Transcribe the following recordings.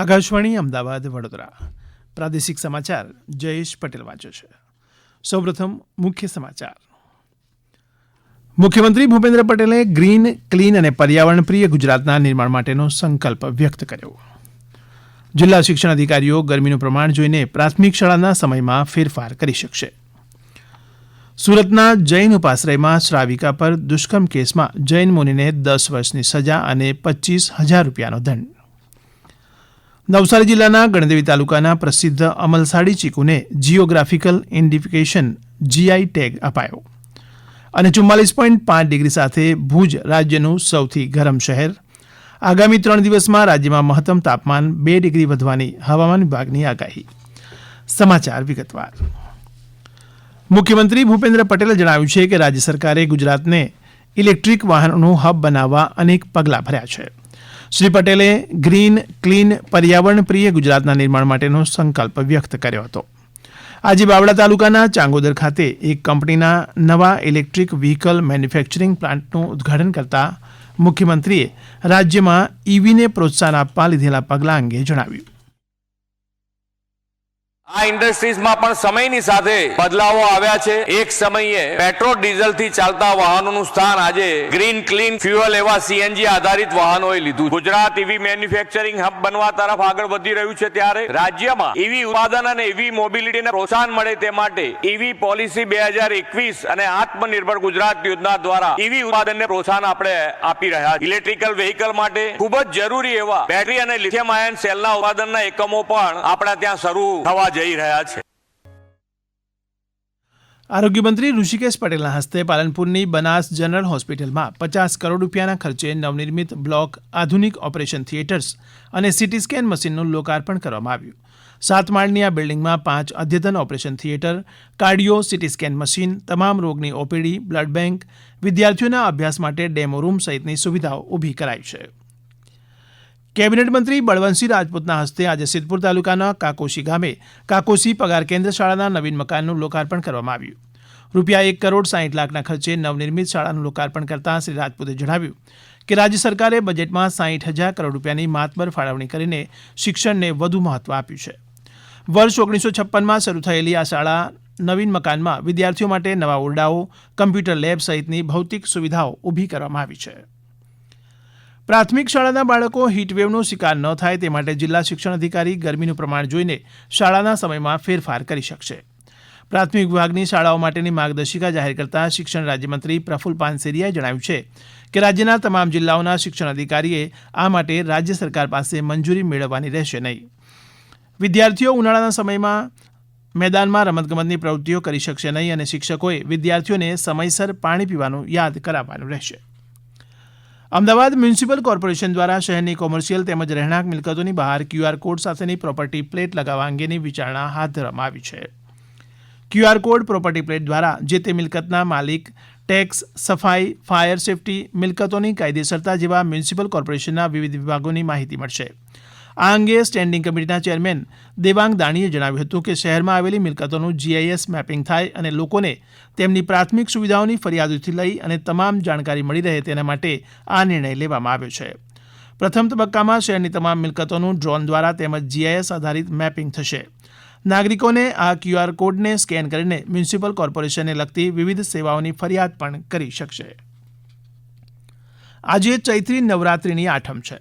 આકાશવાણી અમદાવાદ વડોદરા પ્રાદેશિક સમાચાર જયેશ પટેલ વાંચે છે. સૌપ્રથમ મુખ્ય સમાચાર. મુખ્યમંત્રી ભૂપેન્દ્ર પટેલે ગ્રીન ક્લીન અને પર્યાવરણ પ્રિય ગુજરાતના નિર્માણ માટેનો સંકલ્પ વ્યક્ત કર્યો. જિલ્લા શિક્ષણ અધિકારીઓ ગરમીનું પ્રમાણ જોઈને પ્રાથમિક શાળાના સમયમાં ફેરફાર કરી શકશે. સુરતના જૈન ઉપાશ્રયમાં શ્રાવિકા પર દુષ્કર્મ કેસમાં જૈન મુનિને 10 વર્ષની સજા અને 25,000 રૂપિયાનો દંડ. નવસારી જિલ્લાના ગણદેવી તાલુકાના પ્રસિદ્ધ અમલસાડી ચીકુને જીઓગ્રાફિકલ ઇન્ડિકેશન જીઆઈ ટેગ અપાયો. અને 44.5 ડિગ્રી સાથે ભુજ રાજ્યનું સૌથી ગરમ શહેર. આગામી 3 દિવસમાં રાજ્યમાં મહત્તમ તાપમાન 2 ડિગ્રી વધવાની હવામાન વિભાગની આગાહી. સમાચાર વિગતવાર. મુખ્યમંત્રી ભૂપેન્દ્ર પટેલે જણાવ્યું છે કે રાજ્ય સરકારે ગુજરાતને ઇલેક્ટ્રિક વાહનોનું હબ બનાવવા અનેક પગલાં ભર્યા છે. શ્રી પટેલે ગ્રીન ક્લીન પર્યાવરણ પ્રિય ગુજરાતના નિર્માણ માટેનો સંકલ્પ વ્યક્ત કર્યો હતો. આજે બાવળા તાલુકાના ચાંગોદર ખાતે એક કંપનીના નવા ઇલેક્ટ્રિક વ્હીકલ મેન્યુફેક્ચરિંગ પ્લાન્ટનું ઉદ્ઘાટન કરતા મુખ્યમંત્રીએ રાજ્યમાં ઈવીને પ્રોત્સાહન આપવા લીધેલા પગલાં અંગે જણાવ્યું. આ ઇન્ડસ્ટ્રીઝમાં પણ સમયની સાથે બદલાવો આવ્યા છે. એક સમયે પેટ્રોલ ડીઝલ થી ચાલતા વાહનોનું સ્થાન આજે ગ્રીન ક્લીન ફ્યુઅલ એવા સીએનજી આધારિત વાહનોએ લીધું. ગુજરાત ઈવી મેન્યુફેક્ચરિંગ હબ બનવા તરફ આગળ વધી રહ્યું છે ત્યારે રાજ્યમાં ઈવી ઉત્પાદન અને ઈવી મોબિલિટીને પ્રોત્સાહન મળે તે માટે ઈવી પોલિસી 2021 અને આત્મનિર્ભર ગુજરાત યોજના દ્વારા ઈવી ઉત્પાદનને પ્રોત્સાહન આપણે આપી રહ્યા છીએ. ઇલેક્ટ્રિકલ વેહિકલ માટે ખૂબ જ જરૂરી એવા બેટરી અને લિથિયમ આયન સેલના ઉત્પાદનના એકમો પણ આપણા ત્યાં શરૂ થવા જઈ રહ્યા છે. આરોગ્યમંત્રી ઋષિકેશ પટેલના હસ્તે પાલનપુરની બનાસ જનરલ હોસ્પિટલમાં 50 કરોડ રૂપિયાના ખર્ચે નવનિર્મિત બ્લોક, આધુનિક ઓપરેશન થિયેટર્સ અને સીટી સ્કેન મશીનનું લોકાર્પણ કરવામાં આવ્યું. 7 માળની આ બિલ્ડિંગમાં 5 અદ્યતન operation theatre, cardio CT scan machine, તમામ રોગની ઓપીડી, બ્લડ બેંક, વિદ્યાર્થીઓના અભ્યાસ માટે ડેમો રૂમ સહિતની સુવિધાઓ ઊભી કરાઈ છે. કેબિનેટ મંત્રી બળવંતસિંહ રાજપૂતના હસ્તે આજે સિદ્ધપુર તાલુકાના કાકોશી ગામે કાકોશી પગાર કેન્દ્ર શાળાના નવીન મકાનનું લોકાર્પણ કરવામાં આવ્યું. રૂપિયા 1 કરોડ 60 લાખના ખર્ચે નવનિર્મિત શાળાનું લોકાર્પણ કરતા શ્રી રાજપૂતે જણાવ્યું કે રાજ્ય સરકારે બજેટમાં 60,000 કરોડ રૂપિયાની માતબર ફાળવણી કરીને શિક્ષણને વધુ મહત્વ આપ્યું છે. વર્ષ 1956માં શરૂ થયેલી આ શાળા નવીન મકાનમાં વિદ્યાર્થીઓ માટે નવા ઓરડાઓ, કમ્પ્યુટર લેબ સહિતની ભૌતિક સુવિધાઓ ઊભી કરવામાં આવી છે. પ્રાથમિક શાળાના બાળકો હીટવેવનો શિકાર ન થાય તે માટે જિલ્લા શિક્ષણ અધિકારી ગરમીનું પ્રમાણ જોઈને શાળાના સમયમાં ફેરફાર કરી શકશે. પ્રાથમિક વિભાગની શાળાઓ માટેની માર્ગદર્શિકા જાહેર કરતા શિક્ષણ રાજ્યમંત્રી પ્રફુલ પાનસેરિયાએ જણાવ્યું છે કે રાજ્યના તમામ જિલ્લાઓના શિક્ષણ અધિકારીએ આ માટે રાજ્ય સરકાર પાસે મંજૂરી મેળવવાની રહેશે નહીં. વિદ્યાર્થીઓ ઉનાળાના સમયમાં મેદાનમાં રમતગમતની પ્રવૃત્તિઓ કરી શકશે નહીં અને શિક્ષકોએ વિદ્યાર્થીઓને સમયસર પાણી પીવાનું યાદ કરાવવાનું રહેશે. અમદાવાદ મ્યુનિસિપલ કોર્પોરેશન દ્વારા શહેરની કોમર્શિયલ તેમજ રહેણાંક મિલકતોની બહાર QR કોડ સાથેની પ્રોપર્ટી પ્લેટ લગાવવા અંગેની વિચારણા હાથ ધરવામાં આવી છે. QR કોડ પ્રોપર્ટી પ્લેટ દ્વારા જે તે મિલકતના માલિક, ટેક્સ, સફાઈ, ફાયર સેફટી, મિલકતોની કાયદેસરતા જેવા મ્યુનિસિપલ કોર્પોરેશનના વિવિધ વિભાગોની માહિતી મળશે. આ અંગે સ્ટેન્ડિંગ કમિટીના ચેરમેન દેવાંગ દાણીએ જણાવ્યું હતું કે શહેરમાં આવેલી મિલકતોનું GIS મેપિંગ થાય અને લોકોને તેમની પ્રાથમિક સુવિધાઓની ફરિયાદોથી લઈ અને તમામ જાણકારી મળી રહે તેના માટે આ નિર્ણય લેવામાં આવ્યો છે. પ્રથમ તબક્કામાં શહેરની તમામ મિલકતોનું ડ્રોન દ્વારા તેમજ GIS આધારિત મેપિંગ થશે. નાગરિકોને આ QR કોડને સ્કેન કરીને મ્યુનિસિપલ કોર્પોરેશનને લગતી વિવિધ સેવાઓની ફરિયાદ પણ કરી શકશે. આજે ચૈત્રી નવરાત્રિની આઠમ છે.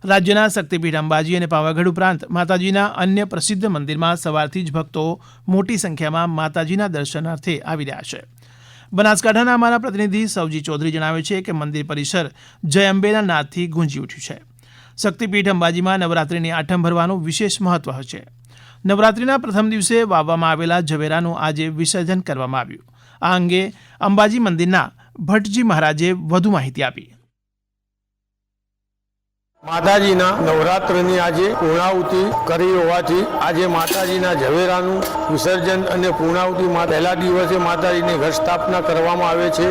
રાજ્યના શક્તિપીઠ અંબાજી અને પાવાગઢ ઉપરાંત માતાજીના અન્ય પ્રસિદ્ધ મંદિરમાં સવારથી જ ભક્તો મોટી સંખ્યામાં માતાજીના દર્શનાર્થે આવી રહ્યા છે. બનાસકાંઠાના અમારા પ્રતિનિધિ સવજી ચૌધરી જણાવે છે કે મંદિર પરિસર જય અંબેના નાદથી ગુંજી ઉઠ્યું છે. શક્તિપીઠ અંબાજીમાં નવરાત્રિની આઠમ ભરવાનું વિશેષ મહત્વ છે. નવરાત્રિના પ્રથમ દિવસે વાવવામાં આવેલા ઝવેરાનું આજે વિસર્જન કરવામાં આવ્યું. આ અંગે અંબાજી મંદિરના ભટ્ટજી મહારાજે વધુ માહિતી આપી. માતાજીના નવરાત્રની આજે પૂર્ણાહુતિ કરી હોવાથી આજે માતાજીના ઝવેરાનું વિસર્જન અને પૂર્ણાહુતિમાં પહેલા દિવસે માતાજીની ઘટ સ્થાપના કરવામાં આવે છે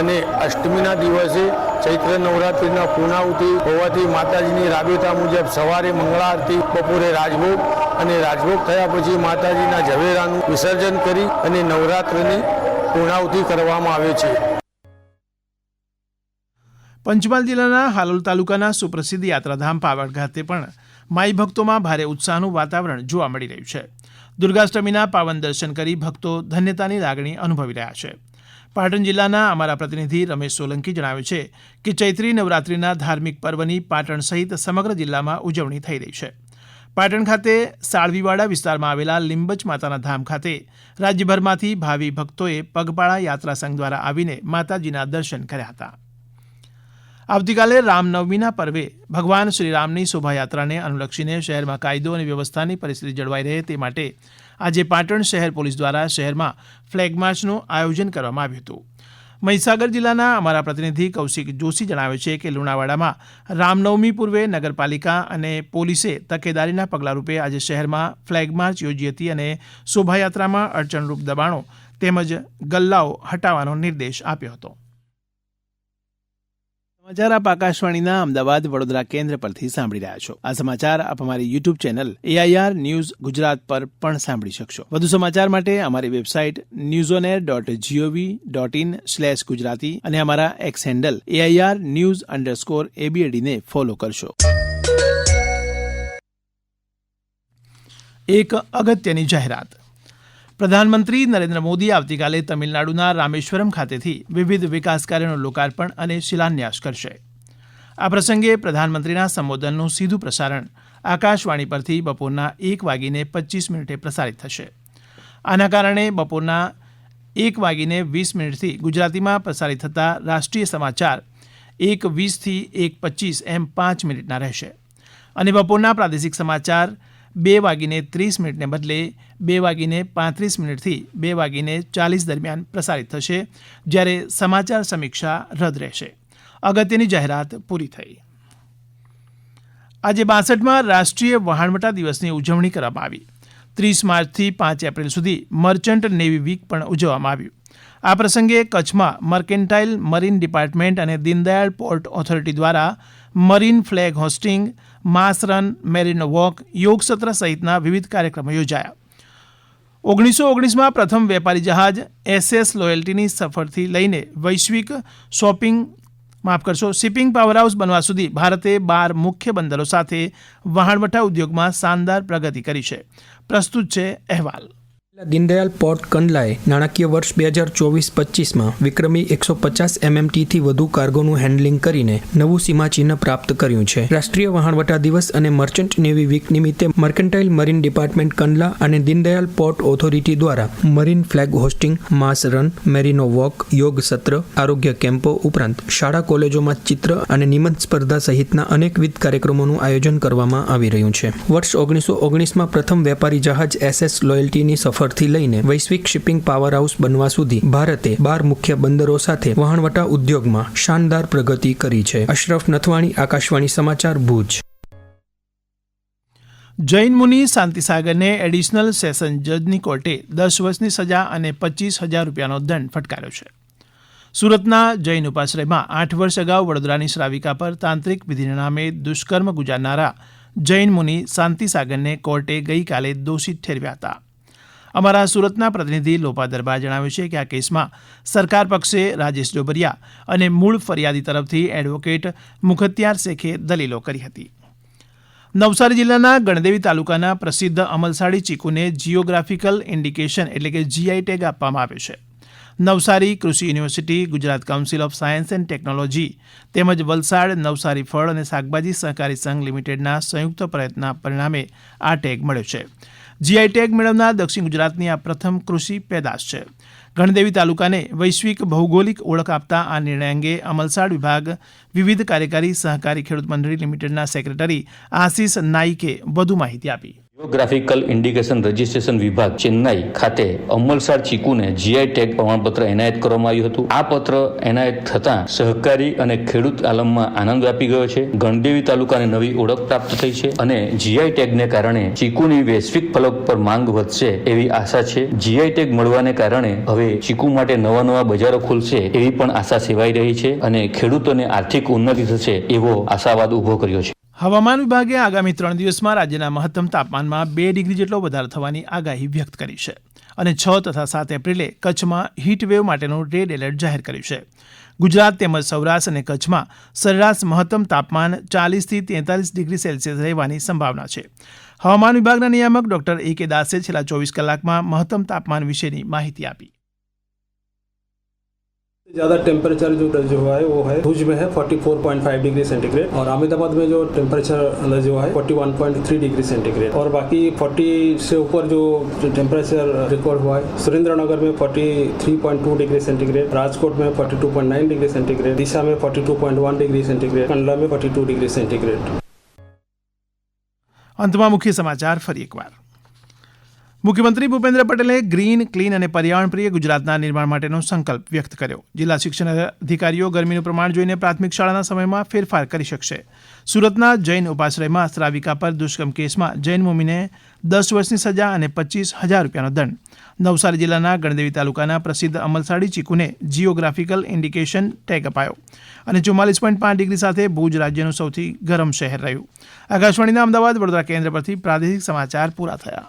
અને અષ્ટમીના દિવસે ચૈત્ર નવરાત્રિના પૂર્ણાહુતિ હોવાથી માતાજીની રાબેતા મુજબ સવારે મંગળા આરતી, બપોરે રાજભોગ અને રાજભોગ થયા પછી માતાજીના ઝવેરાનું વિસર્જન કરી અને નવરાત્રિની પૂર્ણાહુતિ કરવામાં આવે છે. પંચમહાલ જિલ્લાના હાલોલ તાલુકાના સુપ્રસિદ્ધ યાત્રાધામ પાવાગઢ ખાતે પણ માઈ ભક્તોમાં ભારે ઉત્સાહનું વાતાવરણ જોવા મળી રહ્યું છે. દુર્ગાષ્ટમીના પાવન દર્શન કરી ભક્તો ધન્યતાની લાગણી અનુભવી રહ્યા છે. પાટણ જિલ્લાના અમારા પ્રતિનિધિ રમેશ સોલંકી જણાવે છે કે ચૈત્રી નવરાત્રિના ધાર્મિક પર્વની પાટણ સહિત સમગ્ર જિલ્લામાં ઉજવણી થઈ રહી છે. પાટણ ખાતે સાળવીવાડા વિસ્તારમાં આવેલા લીંબચ માતાના ધામ ખાતે રાજ્યભરમાંથી ભાવિ ભક્તોએ પગપાળા યાત્રા સંઘ દ્વારા આવીને માતાજીના દર્શન કર્યા હતા. આવતીકાલે રામનવમીના પર્વે ભગવાન શ્રીરામની શોભાયાત્રાને અનુલક્ષીને શહેરમાં કાયદો અને વ્યવસ્થાની પરિસ્થિતિ જળવાઈ રહે તે માટે આજે પાટણ શહેર પોલીસ દ્વારા શહેરમાં ફ્લેગ માર્ચનું આયોજન કરવામાં આવ્યું હતું. મહીસાગર જિલ્લાના અમારા પ્રતિનિધિ કૌશિક જોશી જણાવે છે કે લુણાવાડામાં રામનવમી પૂર્વે નગરપાલિકા અને પોલીસે તકેદારીના પગલાંરૂપે આજે શહેરમાં ફ્લેગ માર્ચ યોજી હતી અને શોભાયાત્રામાં અડચણરૂપ દબાણો તેમજ ગલ્લાઓ હટાવવાનો નિર્દેશ આપ્યો હતો. સમાચાર આપ આકાશવાણીના અમદાવાદ વડોદરા કેન્દ્ર પરથી સાંભળી રહ્યા છો. આ સમાચાર આપ અમારી YouTube channel AIR news Gujarat પર પણ સાંભળી શકશો. વધુ સમાચાર માટે અમારી વેબસાઇટ newsonair.gov.in/gujarati અને અમારા એક્સ હેન્ડલ AIR_news_ABAD ને ફોલો કરશો. એક અગત્યની જાહેરાત. પ્રધાનમંત્રી નરેન્દ્ર મોદી આવતીકાલે તમિલનાડુના રામેશ્વરમ ખાતેથી વિવિધ વિકાસ કાર્યોનું લોકાર્પણ અને શિલાન્યાસ કરશે. આ પ્રસંગે પ્રધાનમંત્રીના સંબોધનનું સીધું પ્રસારણ આકાશવાણી પરથી બપોરના 1:25 પ્રસારિત થશે. આના કારણે બપોરના 1:20 ગુજરાતીમાં પ્રસારિત થતા રાષ્ટ્રીય સમાચાર 1:20 થી 1:25 એમ 5 મિનિટના રહેશે અને બપોરના પ્રાદેશિક સમાચાર 2:30 ને બદલે 2:35 થી 2:40 દરમિયાન પ્રસારિત થશે, જ્યારે સમાચાર સમીક્ષા રદ રહેશે. અગત્યની જાહેરાત પૂરી થઈ. આજે 62માં રાષ્ટ્રીય વહાણવટા દિવસની ઉજવણી કરવામાં આવી. 30 માર્ચથી 5 એપ્રિલ સુધી મર્ચન્ટ નેવી વીક પણ ઉજવવામાં આવ્યું. આ પ્રસંગે કચ્છમાં મર્કેન્ટાઇલ મરીન ડિપાર્ટમેન્ટ અને દીનદયાળ પોર્ટ ઓથોરિટી દ્વારા મરીન ફ્લેગ હોસ્ટિંગ, માસ રન, મેરીનો વોક, યોગ સત્ર સહિતના વિવિધ કાર્યક્રમો યોજાયા. 1919માં પ્રથમ વેપારી જહાજ SS લોયલ્ટીની સફરથી લઈને વૈશ્વિક શિપિંગ પાવરહાઉસ બનવા સુધી ભારતે 12 મુખ્ય બંદરો સાથે વહાણવટા ઉદ્યોગમાં શાનદાર પ્રગતિ કરી છે. પ્રસ્તુત છે અહેવાલ. દીનદયાળ પોર્ટ કંડલાએ નાણાકીય વર્ષ 2024-25માં વિક્રમી 150 MMT થી વધુ કાર્ગોનું હેન્ડલિંગ કરીને નવું સીમાચિહ્ન પ્રાપ્ત કર્યું છે. રાષ્ટ્રીય વહાણવટા દિવસ અને મર્ચન્ટ નેવી વીક નિમિત્તે મર્કેન્ટાઇલ મરીન ડિપાર્ટમેન્ટ કંડલા અને દીનદયાળ પોર્ટ ઓથોરિટી દ્વારા મરીન ફ્લેગ હોસ્ટિંગ, માસ રન, મેરીનો વોક, યોગ સત્ર, આરોગ્ય કેમ્પો ઉપરાંત શાળા કોલેજોમાં ચિત્ર અને નિબંધ સ્પર્ધા સહિતના અનેકવિધ કાર્યક્રમોનું આયોજન કરવામાં આવી રહ્યું છે. વર્ષ 1919માં પ્રથમ વેપારી જહાજ SS લોયલ્ટીની સફર થી લઈને વૈશ્વિક શિપિંગ પાવરહાઉસ બનવા સુધી ભારતે 12 મુખ્ય બંદરો સાથે વહાણવટા ઉદ્યોગમાં શાનદાર પ્રગતિ કરી છે. અશરફ નથવાણી, આકાશવાણી સમાચાર, ભુજ. જૈન મુનિ શાંતિસાગરને એડિશનલ સેશન જજની કોર્ટે 10 વર્ષની સજા અને 25,000 રૂપિયાનો દંડ ફટકાર્યો છે. સુરતના જૈન ઉપાશ્રયમાં 8 વર્ષ અગાઉ વડોદરાની શ્રાવિકા પર તાંત્રિક વિધિના નામે દુષ્કર્મ ગુજારનારા જૈન મુનિ શાંતિસાગરને કોર્ટે ગઈકાલે દોષિત ઠેરવ્યા હતા. અમારા સુરતના પ્રતિનિધિ લોપા દરબાર જણાવે છે કે આ કેસમાં સરકાર પક્ષે રાજેશ ડોબરિયા અને મૂળ ફરિયાદી તરફથી એડવોકેટ મુખત્યાર શેખે દલીલો કરી હતી. નવસારી જિલ્લાના ગણદેવી તાલુકાના પ્રસિદ્ધ અમલસાડી ચીકુને જીઓગ્રાફિકલ ઇન્ડિકેશન એટલે કે GI ટેગ આપવામાં આવ્યો છે. નવસારી કૃષિ university, Gujarat council of science and technology તેમજ વલસાડ નવસારી ફળ અને શાકભાજી સહકારી સંઘ લિમિટેડના સંયુક્ત પ્રયત્નના પરિણામે આ ટેગ મળ્યો છે. GI ટેગ મેળવનાર દક્ષિણ ગુજરાતની આ પ્રથમ કૃષિ પેદાશ છે. ગણદેવી તાલુકાને વૈશ્વિક ભૌગોલિક ઓળખ આપતા આ નિર્ણય અંગે અમલસાડ વિભાગ વિવિધ કાર્યકારી સહકારી ખેડૂત મંડળી લિમિટેડના સેક્રેટરી આશિષ નાઈકે વધુ માહિતી આપી. જીઓગ્રાફિકલ ઇન્ડિકેશન રજિસ્ટ્રેશન વિભાગ ચેન્નાઈ ખાતે અમલસાડ ચીકુને GI ટેગ પ્રમાણપત્ર એનાયત કરવામાં આવ્યું હતું. આ પત્ર એનાયત થતાં સહકારી અને ખેડૂત આલમમાં આનંદ વ્યાપી ગયો છે. ગણદેવી તાલુકાને નવી ઓળખ પ્રાપ્ત થઈ છે અને GI ટેગને કારણે ચીકુની વૈશ્વિક ફલક પર માંગ વધશે એવી આશા છે. GI ટેગ મળવાને કારણે હવે ચીકુ માટે નવા બજારો ખુલશે એવી પણ આશા સેવાઈ રહી છે અને ખેડૂતોને આર્થિક ઉન્નતિ થશે એવો આશાવાદ ઉભો કર્યો છે. હવામાન વિભાગે આગામી 3 દિવસમાં રાજ્યના મહત્તમ તાપમાનમાં 2 ડિગ્રી જેટલો વધારો થવાની આગાહી વ્યક્ત કરી છે અને 6 તથા 7 એપ્રિલે કચ્છમાં હીટવેવ માટેનું રેડ એલર્ટ જાહેર કર્યું છે. ગુજરાત તેમજ સૌરાષ્ટ્ર અને કચ્છમાં સરેરાશ મહત્તમ તાપમાન 40થી 43 ડિગ્રી સેલ્સિયસ રહેવાની સંભાવના છે. હવામાન વિભાગના નિયામક ડોક્ટર A.K. દાસે છેલ્લા 24 કલાકમાં મહત્તમ તાપમાન વિશેની માહિતી આપી. ज़्यादा टेम्परेचर जो है वो है भुज में है 44.5 डिग्री सेंटीग्रेड और अहमदाबाद में जो टेम्परेचर जो है 41.3 डिग्री सेंटीग्रेड और बाकी 40 से ऊपर जो टेम्परेचर रिकॉर्ड हुआ है सुरेंद्रनगर में 43.2 डिग्री सेंटीग्रेड, राजकोट में 42.9 डिग्री सेंटीग्रेड, दिशा में 42.1 डिग्री सेंटीग्रेड, कंडला में 42 डिग्री सेंटीग्रेड. અંતમાં મુખ્ય સમાચાર ફરી એકવાર. મુખ્યમંત્રી ભૂપેન્દ્ર પટેલે ગ્રીન, ક્લીન અને પર્યાવરણ પ્રિય ગુજરાતના નિર્માણ માટેનો સંકલ્પ વ્યક્ત કર્યો. જિલ્લા શિક્ષણ અધિકારીઓ ગરમીનું પ્રમાણ જોઈને પ્રાથમિક શાળાના સમયમાં ફેરફાર કરી શકશે. સુરતના જૈન ઉપાશ્રયમાં શ્રાવિકા પર દુષ્કર્મ કેસમાં જૈન મુમીને 10 વર્ષની સજા અને 25,000 રૂપિયાનો દંડ. નવસારી જિલ્લાના ગણદેવી તાલુકાના પ્રસિદ્ધ અમલસાડી ચીકુને જીઓગ્રાફિકલ ઇન્ડિકેશન ટેગ અપાયો અને 44.5 ડિગ્રી સાથે ભુજ રાજ્યનું સૌથી ગરમ શહેર રહ્યું. આકાશવાણીના અમદાવાદ વડોદરા કેન્દ્ર પરથી પ્રાદેશિક સમાચાર પૂરા થયા.